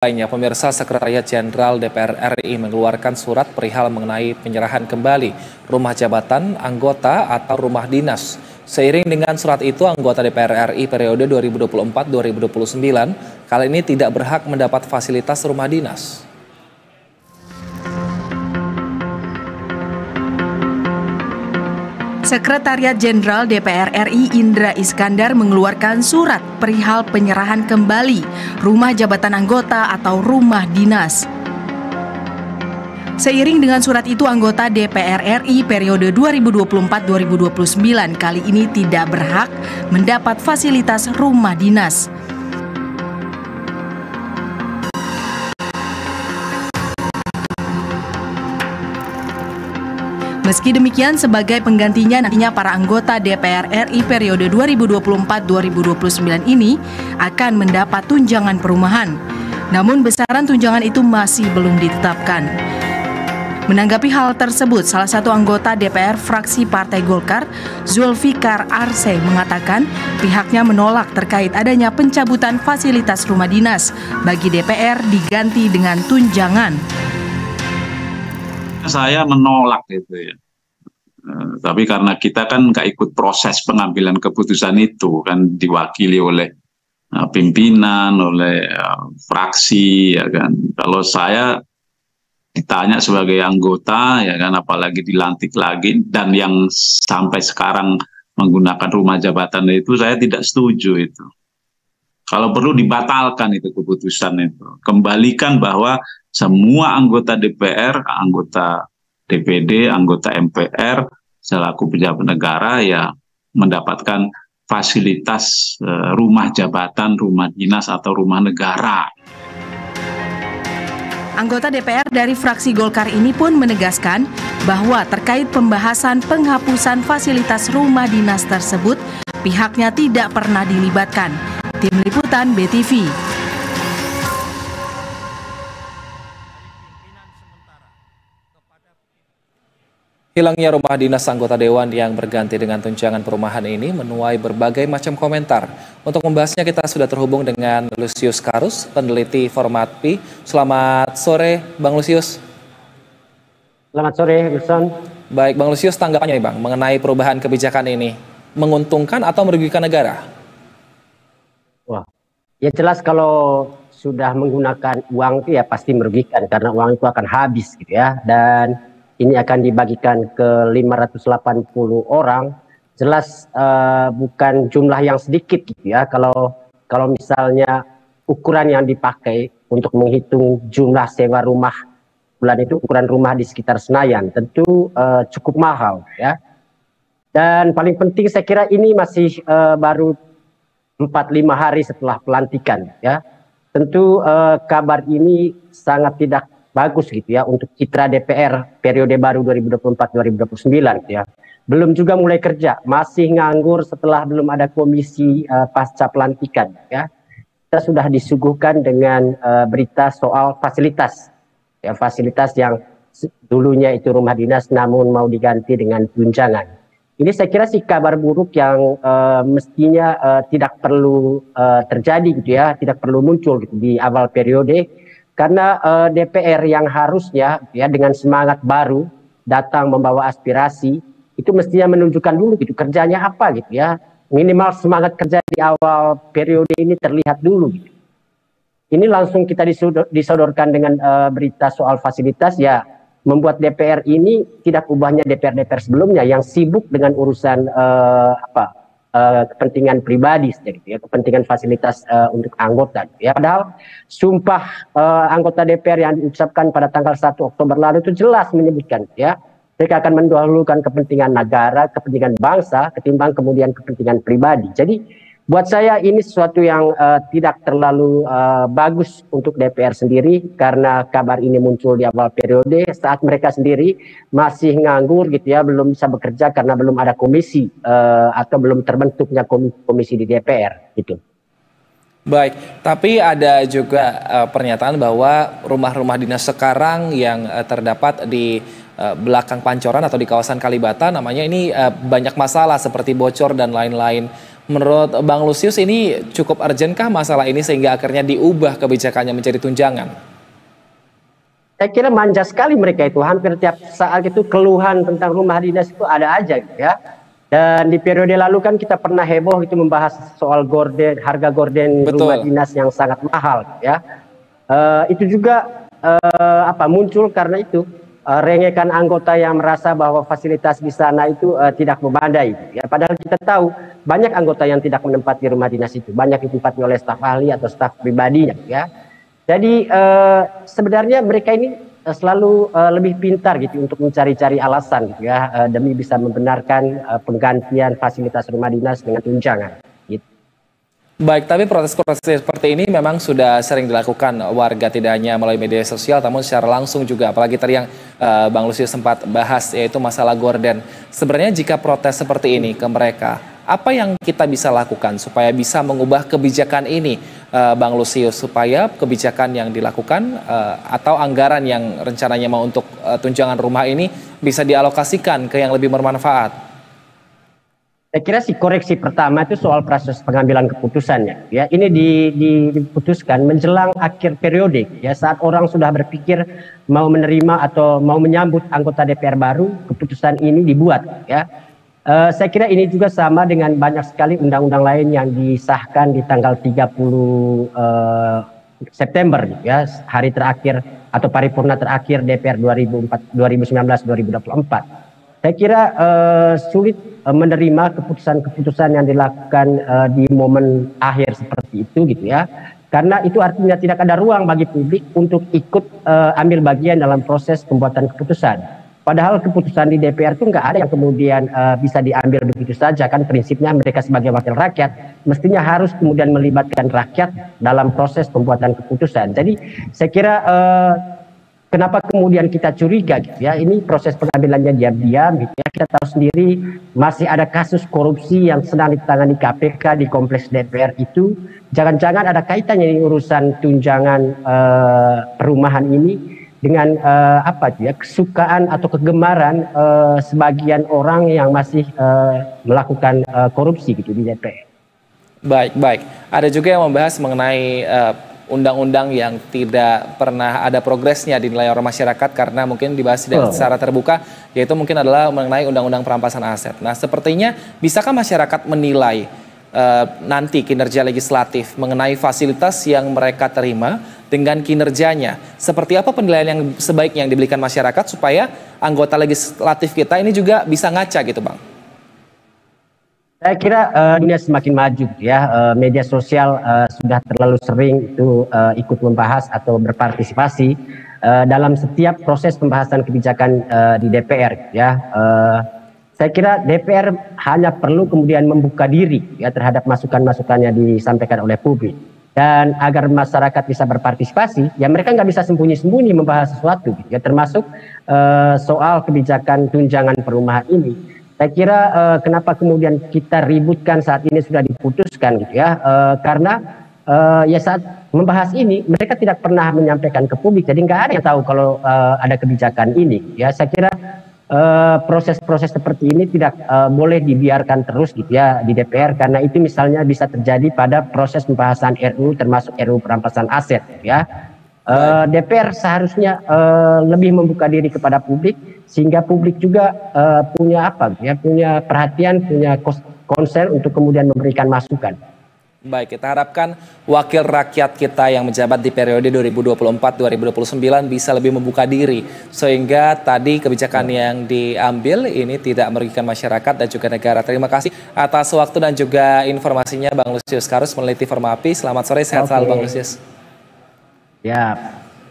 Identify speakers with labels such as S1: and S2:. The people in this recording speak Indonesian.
S1: Lainnya, pemirsa, Sekretariat Jenderal DPR RI mengeluarkan surat perihal mengenai penyerahan kembali rumah jabatan, anggota, atau rumah dinas. Seiring dengan surat itu, anggota DPR RI periode 2024-2029 kali ini tidak berhak mendapat fasilitas rumah dinas.
S2: Sekretariat Jenderal DPR RI Indra Iskandar mengeluarkan surat perihal penyerahan kembali rumah jabatan anggota atau rumah dinas. Seiring dengan surat itu, anggota DPR RI periode 2024-2029 kali ini tidak berhak mendapat fasilitas rumah dinas. Meski demikian, sebagai penggantinya nantinya para anggota DPR RI periode 2024-2029 ini akan mendapat tunjangan perumahan. Namun besaran tunjangan itu masih belum ditetapkan. Menanggapi hal tersebut, salah satu anggota DPR fraksi Partai Golkar, Zulfikar Arse, mengatakan pihaknya menolak terkait adanya pencabutan fasilitas rumah dinas bagi DPR diganti dengan tunjangan.
S3: Saya menolak itu ya. Tapi karena kita kan nggak ikut proses pengambilan keputusan itu, kan diwakili oleh pimpinan, oleh fraksi, ya kan. Kalau saya ditanya sebagai anggota, ya kan, apalagi dilantik lagi, dan yang sampai sekarang menggunakan rumah jabatan itu, saya tidak setuju itu. Kalau perlu dibatalkan itu keputusan itu. Kembalikan bahwa semua anggota DPR, anggota DPD, anggota MPR, selaku pejabat negara ya mendapatkan fasilitas rumah jabatan, rumah dinas atau rumah negara.
S2: Anggota DPR dari fraksi Golkar ini pun menegaskan bahwa terkait pembahasan penghapusan fasilitas rumah dinas tersebut, pihaknya tidak pernah dilibatkan. Tim Liputan BTV.
S1: Hilangnya rumah dinas anggota Dewan yang berganti dengan tunjangan perumahan ini menuai berbagai macam komentar. Untuk membahasnya kita sudah terhubung dengan Lusius Karus, peneliti Formatpi. Selamat sore, Bang Lusius.
S4: Selamat sore, Wilson.
S1: Baik, Bang Lusius, tanggapannya nih, Bang, mengenai perubahan kebijakan ini, menguntungkan atau merugikan negara?
S4: Wah, ya jelas kalau sudah menggunakan uang itu ya pasti merugikan karena uang itu akan habis gitu ya, dan ini akan dibagikan ke 580 orang, jelas bukan jumlah yang sedikit gitu ya. Kalau misalnya ukuran yang dipakai untuk menghitung jumlah sewa rumah bulan itu, ukuran rumah di sekitar Senayan, tentu cukup mahal ya. Dan paling penting saya kira ini masih baru 4-5 hari setelah pelantikan ya. Tentu kabar ini sangat tidak bagus gitu ya untuk citra DPR periode baru 2024-2029 gitu ya. Belum juga mulai kerja, masih nganggur setelah belum ada komisi pasca pelantikan ya. Kita sudah disuguhkan dengan berita soal fasilitas ya, fasilitas yang dulunya itu rumah dinas namun mau diganti dengan tunjangan. Ini saya kira sih kabar buruk yang mestinya tidak perlu terjadi gitu ya, tidak perlu muncul gitu di awal periode. Karena DPR yang harusnya ya dengan semangat baru datang membawa aspirasi, itu mestinya menunjukkan dulu gitu kerjanya apa gitu ya. Minimal semangat kerja di awal periode ini terlihat dulu gitu. Ini langsung kita disodorkan dengan berita soal fasilitas ya, membuat DPR ini tidak ubahnya DPR-DPR sebelumnya yang sibuk dengan urusan kepentingan pribadi, gitu ya, kepentingan fasilitas untuk anggota. Ya, padahal sumpah anggota DPR yang diucapkan pada tanggal 1 Oktober lalu itu jelas menyebutkan, ya, mereka akan mendahulukan kepentingan negara, kepentingan bangsa, ketimbang kemudian kepentingan pribadi. Jadi buat saya ini sesuatu yang tidak terlalu bagus untuk DPR sendiri karena kabar ini muncul di awal periode saat mereka sendiri masih nganggur gitu ya, belum bisa bekerja karena belum ada komisi atau belum terbentuknya komisi di DPR gitu.
S1: Baik, tapi ada juga pernyataan bahwa rumah-rumah dinas sekarang yang terdapat di belakang Pancoran atau di kawasan Kalibata namanya ini banyak masalah seperti bocor dan lain-lain. Menurut Bang Lusius ini cukup urgentkah masalah ini sehingga akhirnya diubah kebijakannya menjadi tunjangan?
S4: Saya kira manja sekali mereka itu, hampir tiap saat itu keluhan tentang rumah dinas itu ada aja gitu ya. Dan di periode lalu kan kita pernah heboh itu membahas soal gorden, harga gorden rumah dinas yang sangat mahal gitu ya. Itu juga muncul karena itu rengekan anggota yang merasa bahwa fasilitas di sana itu tidak memadai. Ya, padahal kita tahu banyak anggota yang tidak menempati rumah dinas itu, banyak ditempati oleh staf ahli atau staf pribadinya. Ya, jadi sebenarnya mereka ini selalu lebih pintar gitu untuk mencari-cari alasan gitu ya demi bisa membenarkan penggantian fasilitas rumah dinas dengan tunjangan.
S1: Baik, tapi protes-protes seperti ini memang sudah sering dilakukan warga tidak hanya melalui media sosial, namun secara langsung juga. Apalagi tadi yang Bang Lusius sempat bahas, yaitu masalah gorden. Sebenarnya jika protes seperti ini ke mereka, apa yang kita bisa lakukan supaya bisa mengubah kebijakan ini, Bang Lusius, supaya kebijakan yang dilakukan atau anggaran yang rencananya mau untuk tunjangan rumah ini bisa dialokasikan ke yang lebih bermanfaat?
S4: Saya kira sih koreksi pertama itu soal proses pengambilan keputusannya. Ya, ini diputuskan menjelang akhir periode. Ya, saat orang sudah berpikir mau menerima atau mau menyambut anggota DPR baru, keputusan ini dibuat. Ya, saya kira ini juga sama dengan banyak sekali undang-undang lain yang disahkan di tanggal 30 September. Ya, hari terakhir atau paripurna terakhir DPR 2019-2024. Saya kira sulit menerima keputusan-keputusan yang dilakukan di momen akhir seperti itu gitu ya. Karena itu artinya tidak ada ruang bagi publik untuk ikut ambil bagian dalam proses pembuatan keputusan. Padahal keputusan di DPR itu nggak ada yang kemudian bisa diambil begitu saja, kan prinsipnya mereka sebagai wakil rakyat mestinya harus kemudian melibatkan rakyat dalam proses pembuatan keputusan. Jadi saya kira kenapa kemudian kita curiga gitu ya, ini proses pengambilannya diam-diam gitu ya. Kita tahu sendiri masih ada kasus korupsi yang sedang ditangani KPK di kompleks DPR itu. Jangan-jangan ada kaitannya ini urusan tunjangan perumahan ini dengan kesukaan atau kegemaran sebagian orang yang masih melakukan korupsi gitu di DPR.
S1: Baik. Ada juga yang membahas mengenai undang-undang yang tidak pernah ada progresnya dinilai oleh masyarakat karena mungkin dibahas secara terbuka, yaitu mungkin adalah mengenai undang-undang perampasan aset. Nah, sepertinya bisakah masyarakat menilai nanti kinerja legislatif mengenai fasilitas yang mereka terima dengan kinerjanya? Seperti apa penilaian yang sebaiknya yang diberikan masyarakat supaya anggota legislatif kita ini juga bisa ngaca gitu, Bang?
S4: Saya kira dunia semakin maju ya, media sosial sudah terlalu sering itu ikut membahas atau berpartisipasi dalam setiap proses pembahasan kebijakan di DPR ya. Saya kira DPR hanya perlu kemudian membuka diri ya terhadap masukan-masukan yang disampaikan oleh publik, dan agar masyarakat bisa berpartisipasi ya mereka nggak bisa sembunyi-sembunyi membahas sesuatu ya, termasuk soal kebijakan tunjangan perumahan ini. Saya kira kenapa kemudian kita ributkan saat ini sudah diputuskan gitu ya, karena ya saat membahas ini mereka tidak pernah menyampaikan ke publik, jadi nggak ada yang tahu kalau ada kebijakan ini ya. Saya kira proses-proses seperti ini tidak boleh dibiarkan terus gitu ya di DPR, karena itu misalnya bisa terjadi pada proses pembahasan RUU termasuk RUU perampasan aset ya. DPR seharusnya lebih membuka diri kepada publik sehingga publik juga punya perhatian, punya concern untuk kemudian memberikan masukan.
S1: Baik, kita harapkan wakil rakyat kita yang menjabat di periode 2024-2029 bisa lebih membuka diri sehingga tadi kebijakan yang diambil ini tidak merugikan masyarakat dan juga negara. Terima kasih atas waktu dan juga informasinya Bang Lusius Karus, peneliti Formapi. Selamat sore, sehat selalu Bang Lusius.
S4: Ya.